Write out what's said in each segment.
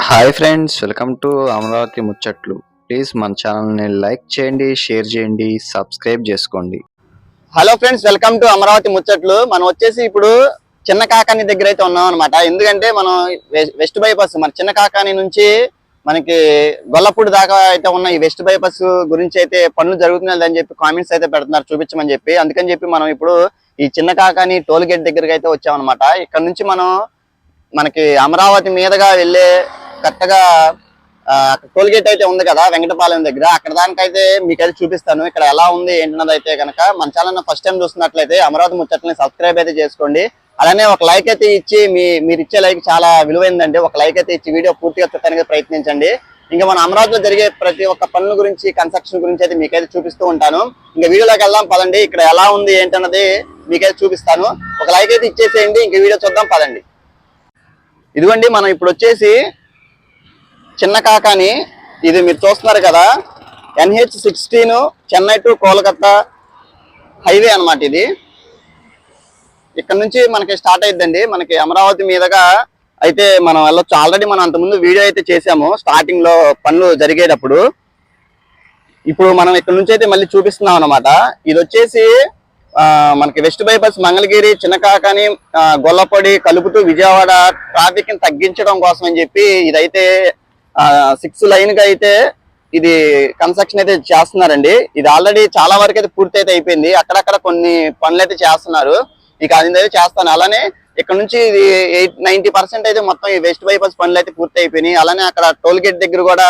Hi friends, welcome to Amaravati ముచ్చట్లు. Please మన ఛానల్ని లైక్ చేయండి, షేర్ చేయండి, సబ్స్క్రైబ్ చేసుకోండి. Hello friends, welcome to Amaravati ముచ్చట్లు. మనం వచ్చేసి ఇప్పుడు చిన్న కాకాని దగ్గర అయితే ఉన్నాం అనమాట. ఎందుకంటే మనం వెస్ట్ బైపాస్ మన చిన్న కాకాని నుంచి మనకి గొల్లపూడి దాకా అయితే ఉన్న ఈ వెస్ట్ బైపాస్ గురించి అయితే పనులు జరుగుతున్నాయి అని చెప్పి కామెంట్స్ అయితే పెడుతున్నారు, చూపించమని చెప్పి. అందుకని చెప్పి మనం ఇప్పుడు ఈ చిన్న కాకాని టోల్ గేట్ దగ్గరికి అయితే వచ్చామన్నమాట. ఇక్కడ నుంచి మనకి అమరావతి మీదుగా వెళ్ళే కరెక్ట్గా టోల్ గేట్ అయితే ఉంది కదా వెంకటపాలెం దగ్గర, అక్కడ దానికైతే మీకైతే చూపిస్తాను ఇక్కడ ఎలా ఉంది ఏంటన్నది. అయితే కనుక మన ఛానల్ ఫస్ట్ టైం చూస్తున్నట్లయితే అమరావతి ముచ్చట్లని సబ్స్క్రైబ్ అయితే చేసుకోండి. అలానే ఒక లైక్ అయితే ఇచ్చి మీరు ఇచ్చే లైక్ చాలా విలువైందండి. ఒక లైక్ అయితే ఇచ్చి వీడియో పూర్తిగా చూడడానికి ప్రయత్నించండి. ఇంకా మన అమరావతిలో జరిగే ప్రతి ఒక్క పనుల గురించి, కన్స్ట్రక్షన్ గురించి అయితే మీకైతే చూపిస్తూ ఉంటాను. ఇంకా వీడియోలోకి వెళ్దాం పదండి. ఇక్కడ ఎలా ఉంది ఏంటన్నది మీకైతే చూపిస్తాను. ఒక లైక్ అయితే ఇచ్చేసేయండి. ఇంకా వీడియో చూద్దాం పదండి. ఇదిగోండి, మనం ఇప్పుడు వచ్చేసి చిన్న కాకాని, ఇది మీరు చూస్తున్నారు కదా NH16 Chennai to Kolkata highway అనమాట. ఇది ఇక్కడ నుంచి మనకి స్టార్ట్ అయిద్దండి. మనకి అమరావతి మీదుగా అయితే మనం వెళ్ళొచ్చు. ఆల్రెడీ మనం అంతకుముందు వీడియో అయితే చేసాము స్టార్టింగ్ లో పనులు జరిగేటప్పుడు. ఇప్పుడు మనం ఇక్కడ నుంచి అయితే మళ్ళీ చూపిస్తున్నాం అనమాట. ఇది వచ్చేసి మనకి వెస్ట్ బైపాస్ మంగళగిరి, చిన్న కాకాని, గొల్లపొడి కలుపుతూ విజయవాడ ట్రాఫిక్ ని తగ్గించడం కోసం అని చెప్పి ఇదైతే 6 లైన్ గా అయితే ఇది కన్స్ట్రక్షన్ అయితే చేస్తున్నారండి. ఇది ఆల్రెడీ చాలా వరకు అయితే పూర్తి అయితే అయిపోయింది. అక్కడక్కడ కొన్ని పనులు అయితే చేస్తున్నారు. ఇక అది అయితే చేస్తాను. అలానే ఇక్కడ నుంచి ఇది 90% అయితే మొత్తం ఈ వెస్ట్ బైపాస్ పనులు అయితే పూర్తి అయిపోయినాయి. అలానే అక్కడ టోల్ గేట్ దగ్గర కూడా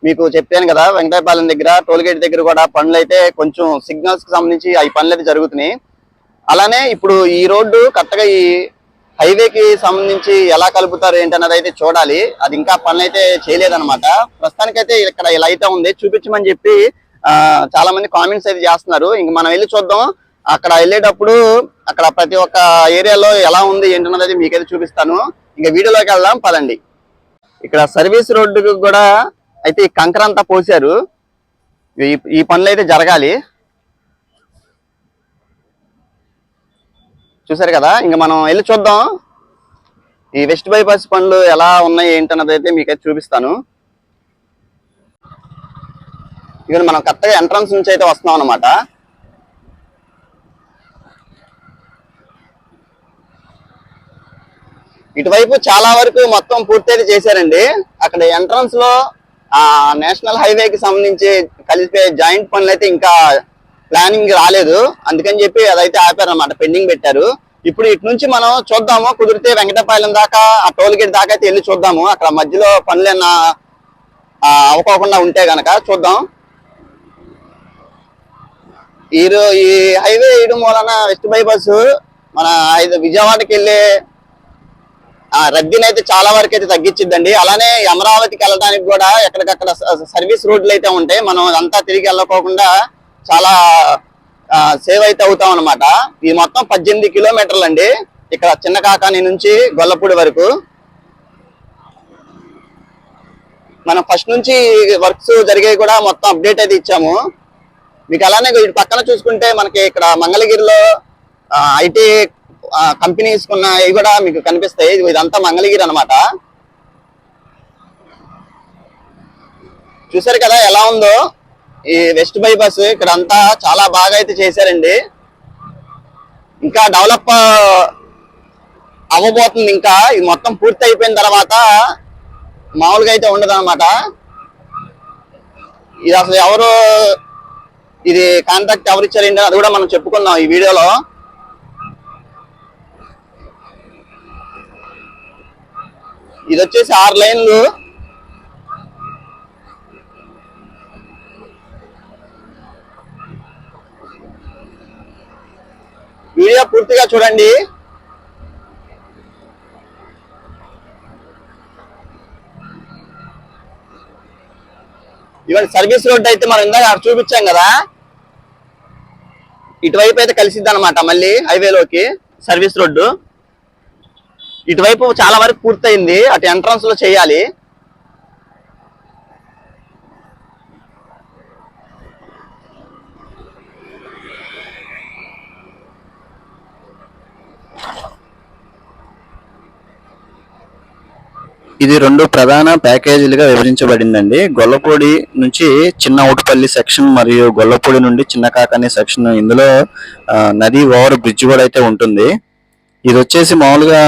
మీకు చెప్పాను కదా, వెంకటపాలెం దగ్గర టోల్ గేట్ దగ్గర కూడా పనులు అయితే కొంచెం సిగ్నల్స్ కి సంబంధించి ఈ పనులు అయితే జరుగుతున్నాయి. అలానే ఇప్పుడు ఈ రోడ్డు కరెక్ట్గా ఈ హైవేకి సంబంధించి ఎలా కలుపుతారు ఏంటన్నది అయితే చూడాలి. అది ఇంకా పనులు అయితే చేయలేదన్నమాట. ప్రస్తుతానికైతే ఇక్కడ ఇలా అయితే ఉంది, చూపించమని చెప్పి చాలా మంది కామెంట్స్ అయితే చేస్తున్నారు. ఇంక మనం వెళ్ళి చూద్దాం. అక్కడ వెళ్ళేటప్పుడు అక్కడ ప్రతి ఒక్క ఏరియాలో ఎలా ఉంది ఏంటన్నది అయితే మీకైతే చూపిస్తాను. ఇంకా వీడియోలోకి వెళ్దాం పదండి. ఇక్కడ సర్వీస్ రోడ్డుకు కూడా అయితే ఈ కంకర అంతా పోసారు. ఈ పనులు అయితే జరగాలి. చూసారు కదా, ఇంకా మనం వెళ్ళి చూద్దాం ఈ వెస్ట్ బైపాస్ పనులు ఎలా ఉన్నాయి ఏంటన్నది అయితే మీకైతే చూపిస్తాను. ఇక మనం కరెక్ట్గా ఎంట్రన్స్ నుంచి అయితే వస్తున్నాం అనమాట. ఇటువైపు చాలా వరకు మొత్తం పూర్తి అయితే చేశారండి. అక్కడ ఎంట్రన్స్ లో నేషనల్ హైవేకి సంబంధించి కలిపే జాయింట్ పనులు అయితే ఇంకా ప్లానింగ్ రాలేదు. అందుకని చెప్పి అదైతే ఆపారనమాట, పెండింగ్ పెట్టారు. ఇప్పుడు ఇటు నుంచి మనం చూద్దాము, కుదిరితే వెంకటపాలెం దాకా ఆ టోల్ గేట్ దాకా అయితే వెళ్ళి చూద్దాము. అక్కడ మధ్యలో పనులు ఏమన్నా అవ్వకోకుండా ఉంటే గనక చూద్దాం. ఈ హైవే వేయడం వలన వెస్ట్ బైపాస్ మన విజయవాడకి వెళ్ళే రద్దీని అయితే చాలా వరకు అయితే తగ్గించిద్దండి. అలానే అమరావతికి వెళ్ళడానికి కూడా ఎక్కడికక్కడ సర్వీస్ రోడ్లు అయితే ఉంటాయి. మనం అంతా తిరిగి వెళ్ళకోకుండా చాలా సేవ్ అయితే అవుతాం అనమాట. ఇది మొత్తం 18 కిలోమీటర్లు అండి, ఇక్కడ చిన్న కాకాని నుంచి గొల్లపూడి వరకు. మనం ఫస్ట్ నుంచి వర్క్స్ జరిగేవి కూడా మొత్తం అప్డేట్ అయితే ఇచ్చాము మీకు. అలానే ఇటు పక్కన చూసుకుంటే మనకి ఇక్కడ మంగళగిరిలో ఐటీ కంపెనీస్ ఇవి కూడా మీకు కనిపిస్తాయి. ఇదంతా మంగళగిరి అనమాట. చూసారు కదా ఎలా ఉందో ఈ వెస్ట్ బైపాస్. ఇక్కడ అంతా చాలా బాగా అయితే చేశారండి. ఇంకా డెవలప్ అవ్వబోతుంది. ఇంకా ఇది మొత్తం పూర్తి అయిపోయిన తర్వాత మామూలుగా అయితే ఉండదు అనమాట. ఇది అసలు ఎవరు ఇది కాంట్రాక్ట్ ఎవరు ఇచ్చారండి అది కూడా మనం చెప్పుకుందాం ఈ వీడియోలో. ఇది వచ్చేసి 6 లైన్లు. వీడియో పూర్తిగా చూడండి. ఇవాళ సర్వీస్ రోడ్ అయితే మనం ఇందాక చూపించాం కదా, ఇటువైపు అయితే కలిసిద్ది అనమాట. మళ్ళీ హైవేలోకి సర్వీస్ రోడ్డు ఇటువైపు చాలా వరకు పూర్తయింది. అటు ఎంట్రన్స్ లో చేయాలి. ఇది రెండు ప్రధాన ప్యాకేజీలుగా విభజించబడిందండి. గొల్లపూడి నుంచి చిన్న ఔటుపల్లి సెక్షన్ మరియు గొల్లపూడి నుండి చిన్న కాకాని సెక్షన్. ఇందులో నది ఓవర్ బ్రిడ్జ్ కూడా అయితే ఉంటుంది. ఇది వచ్చేసి మామూలుగా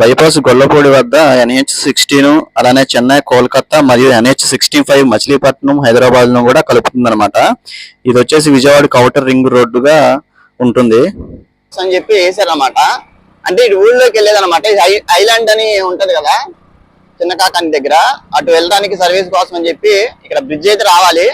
బైపాస్ గొల్లపూడి వద్ద NH16 అలానే చెన్నై కోల్కతా మరియు NH65 మచిలీపట్నం హైదరాబాద్ ను కూడా కలుపుతుంది అనమాట. ఇది వచ్చేసి విజయవాడ ఔటర్ రింగ్ రోడ్డుగా ఉంటుంది అని చెప్పి వేసారనమాట. అంటే ఇటు ఊళ్ళోకి వెళ్ళేదన్నమాట. ఐలాండ్ అని ఉంటది కదా చిన్న కాకాని దగ్గర, అటు వెళ్ళడానికి సర్వీస్ కోసం అని చెప్పి ఇక్కడ బ్రిడ్జ్ అయితే రావాలి.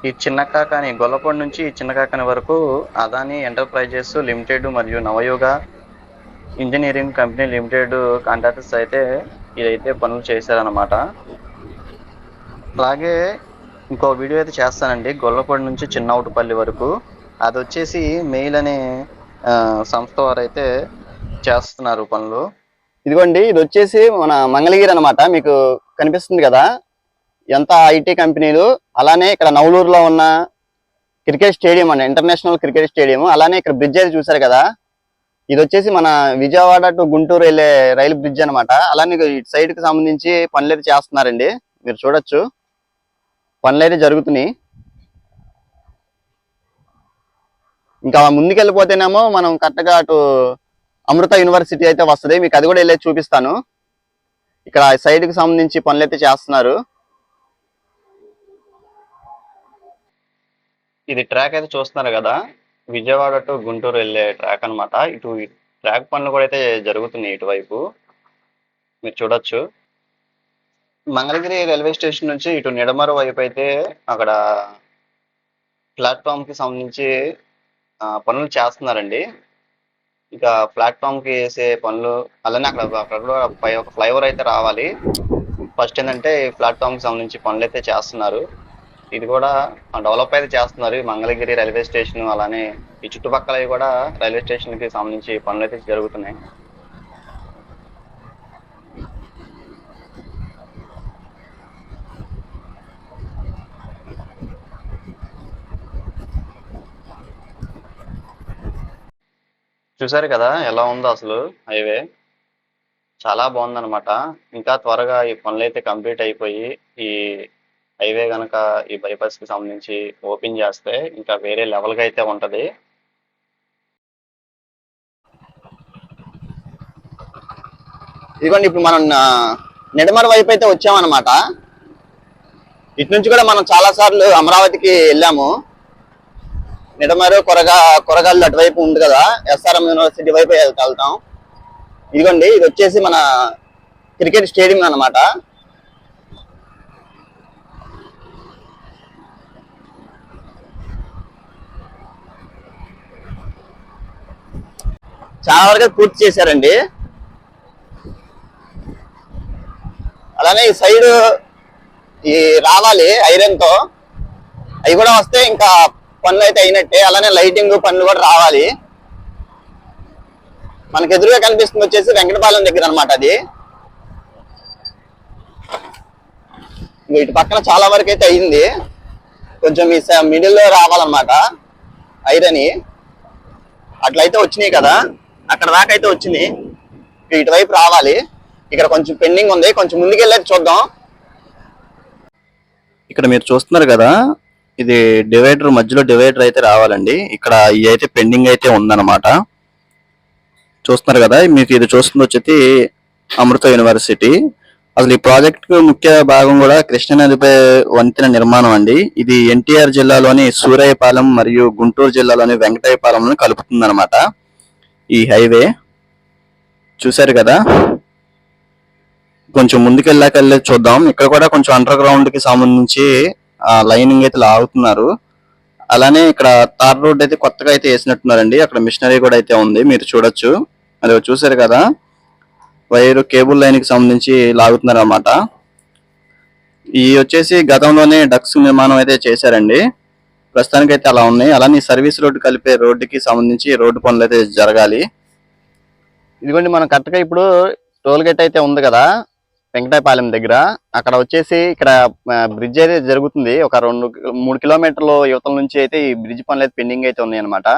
ఈ చిన్న కాకాని గొల్లపూడి నుంచి చిన్న కాకాని వరకు అదాని ఎంటర్ప్రైజెస్ లిమిటెడ్ మరియు నవయుగ ఇంజనీరింగ్ కంపెనీ లిమిటెడ్ కాంట్రాక్టర్స్ అయితే ఇదైతే పనులు చేశారనమాట. అలాగే ఇంకో వీడియో అయితే చేస్తానండి గొల్లపూడి నుంచి చిన్నౌటుపల్లి వరకు. అది వచ్చేసి మెయిల్ అనే సంస్థ వారు అయితే చేస్తున్నారు పనులు. ఇదిగోండి ఇది వచ్చేసి మన మంగళగిరి అనమాట. మీకు కనిపిస్తుంది కదా ఎంత ఐటీ కంపెనీలు. అలానే ఇక్కడ నవలూరులో ఉన్న క్రికెట్ స్టేడియం అండి, ఇంటర్నేషనల్ క్రికెట్ స్టేడియం. అలానే ఇక్కడ బ్రిడ్జ్ అయితే చూసారు కదా, ఇది వచ్చేసి మన విజయవాడ టు గుంటూరు వెళ్ళే రైలు బ్రిడ్జ్ అనమాట. అలానే ఇటు సైడ్ కి సంబంధించి పనులు అయితే చేస్తున్నారండి. మీరు చూడొచ్చు పనులు అయితే జరుగుతున్నాయి. ఇంకా ముందుకెళ్ళిపోతేనేమో మనం కరెక్ట్గా అటు అమృత యూనివర్సిటీ అయితే వస్తుంది. మీకు అది కూడా వెళ్ళి చూపిస్తాను. ఇక్కడ సైడ్ కి సంబంధించి పనులు అయితే చేస్తున్నారు. ఇది ట్రాక్ అయితే చూస్తున్నారు కదా, విజయవాడ టు గుంటూరు వెళ్ళే ట్రాక్ అనమాట. ఇటు ట్రాక్ పనులు కూడా అయితే జరుగుతున్నాయి ఇటువైపు, మీరు చూడొచ్చు. మంగళగిరి రైల్వే స్టేషన్ నుంచి ఇటు నిడమరు వైపు అయితే అక్కడ ప్లాట్ఫామ్ కి సంబంధించి పనులు చేస్తున్నారండి. ఇక ప్లాట్ఫామ్ కి వేసే పనులు, అలానే అక్కడ కూడా ఒక ఫ్లైఓవర్ అయితే రావాలి. ఫస్ట్ ఏంటంటే ప్లాట్ఫామ్ కి సంబంధించి పనులు అయితే చేస్తున్నారు. ఇది కూడా డెవలప్ అయితే చేస్తున్నారు. మంగళగిరి రైల్వే స్టేషన్ అలానే ఈ చుట్టుపక్కల కూడా రైల్వే స్టేషన్ కి సంబంధించి పనులు అయితే జరుగుతున్నాయి. చూసారు కదా ఎలా ఉందో అసలు హైవే, చాలా బాగుందన్నమాట. ఇంకా త్వరగా ఈ పనులు అయితే కంప్లీట్ అయిపోయి ఈ హైవే కనుక ఈ బైపాస్ కి సంబంధించి ఓపెన్ చేస్తే ఇంకా వేరే లెవెల్ గా అయితే ఉంటది. ఇదిగోండి ఇప్పుడు మనం నిడమర వైపు అయితే వచ్చామన్నమాట. ఇటు నుంచి కూడా మనం చాలా సార్లు అమరావతికి వెళ్ళాము. నిడమరు కొరగాళ్ళు అటువైపు ఉంది కదా, SRM యూనివర్సిటీ వైపు వెళ్తాం. ఇదిగోండి ఇది వచ్చేసి మన క్రికెట్ స్టేడియం అన్నమాట. చాలా వరకు పూర్తి చేశారండి. అలానే ఈ సైడ్ ఈ రావాలి ఐరన్ తో, అవి కూడా వస్తే ఇంకా పనులు అయితే అయినట్టే. అలానే లైటింగ్ పనులు కూడా రావాలి. మనకు ఎదురుగా కనిపిస్తుంది వచ్చేసి వెంకటపాలెం దగ్గర అనమాట. అది ఇటు పక్కన చాలా వరకు అయితే అయింది. కొంచెం ఈ మిడిల్ లో రావాలన్నమాట ఐరన్. అట్లయితే వచ్చినాయి కదా, అక్కడ దాకా అయితే వచ్చింది. ఇటువైపు రావాలి. ఇక్కడ కొంచెం పెండింగ్ ఉంది, కొంచెం ముందుకెళ్ళేది చూద్దాం. ఇక్కడ మీరు చూస్తున్నారు కదా, ఇది డివైడర్, మధ్యలో డివైడర్ అయితే రావాలండి. ఇక్కడ ఇది అయితే పెండింగ్ అయితే ఉందన్నమాట. చూస్తున్నారు కదా, మీకు ఇది చూస్తుంది వచ్చేసి అమృత యూనివర్సిటీ. అసలు ఈ ప్రాజెక్ట్ ముఖ్య భాగం కూడా కృష్ణానదిపై వంతెన నిర్మాణం అండి. ఇది NTR జిల్లాలోని సూరాయపాలెం మరియు గుంటూరు జిల్లాలోని వెంకటాయపాలెం కలుపుతుంది అనమాట ఈ హైవే. చూసారు కదా, కొంచెం ముందుకెళ్ళాకెళ్ళి చూద్దాం. ఇక్కడ కూడా కొంచెం అండర్ గ్రౌండ్ కి సంబంధించి లైనింగ్ అయితే లాగుతున్నారు. అలానే ఇక్కడ తార్ రోడ్ అయితే కొత్తగా అయితే వేసినట్టున్నారండి. అక్కడ మిషనరీ కూడా అయితే ఉంది, మీరు చూడొచ్చు. అది చూసారు కదా, వైర్ కేబుల్ లైన్ కి సంబంధించి లాగుతున్నారు అన్నమాట. ఈ వచ్చేసి గతంలోనే డక్స్ నిర్మాణం అయితే చేశారండి. ప్రస్తుతానికి అయితే అలా ఉన్నాయి. అలానే సర్వీస్ రోడ్డు కలిపే రోడ్డుకి సంబంధించి రోడ్డు పనులు అయితే జరగాలి. ఇదిగోండి మనం కరెక్ట్గా ఇప్పుడు టోల్ గేట్ అయితే ఉంది కదా, వెంకటాయపాలెం దగ్గర. అక్కడ వచ్చేసి ఇక్కడ బ్రిడ్జ్ అయితే జరుగుతుంది. ఒక 2-3 కిలోమీటర్లు యువతల నుంచి అయితే ఈ బ్రిడ్జ్ పనులు అయితే పెండింగ్ అయితే ఉన్నాయి అనమాట.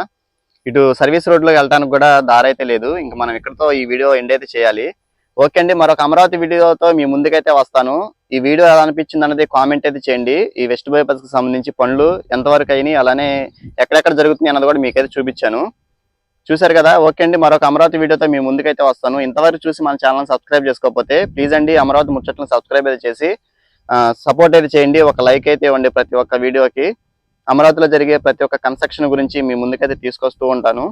ఇటు సర్వీస్ రోడ్ లో వెళ్ళడానికి కూడా దారి అయితే లేదు. ఇంకా మనం ఇక్కడతో ఈ వీడియో ఎండ్ అయితే చేయాలి. ఓకే అండి, మరొక అమరావతి వీడియోతో మీ ముందుకైతే వస్తాను. ఈ వీడియో ఎలా అనిపించింది అన్నది కామెంట్ అయితే చేయండి. ఈ వెస్ట్ బైపాస్ కి సంబంధించి పనులు ఎంతవరకు అయినాయి, అలానే ఎక్కడెక్కడ జరుగుతుంది అన్నది కూడా మీకైతే చూపించాను. చూసారు కదా. ఓకే అండి, మరొక అమరావతి వీడియోతో మీ ముందుకైతే వస్తాను. ఇంతవరకు చూసి మన ఛానల్ సబ్స్క్రైబ్ చేసుకోకపోతే ప్లీజ్ అండి అమరావతి ముచ్చట్లను సబ్స్క్రైబ్ అయితే చేసి సపోర్ట్ అయితే చేయండి. ఒక లైక్ అయితే ఇవ్వండి ప్రతి ఒక్క వీడియోకి. అమరావతిలో జరిగే ప్రతి ఒక్క కన్స్ట్రక్షన్ గురించి మీ ముందుకైతే తీసుకొస్తూ ఉంటాను.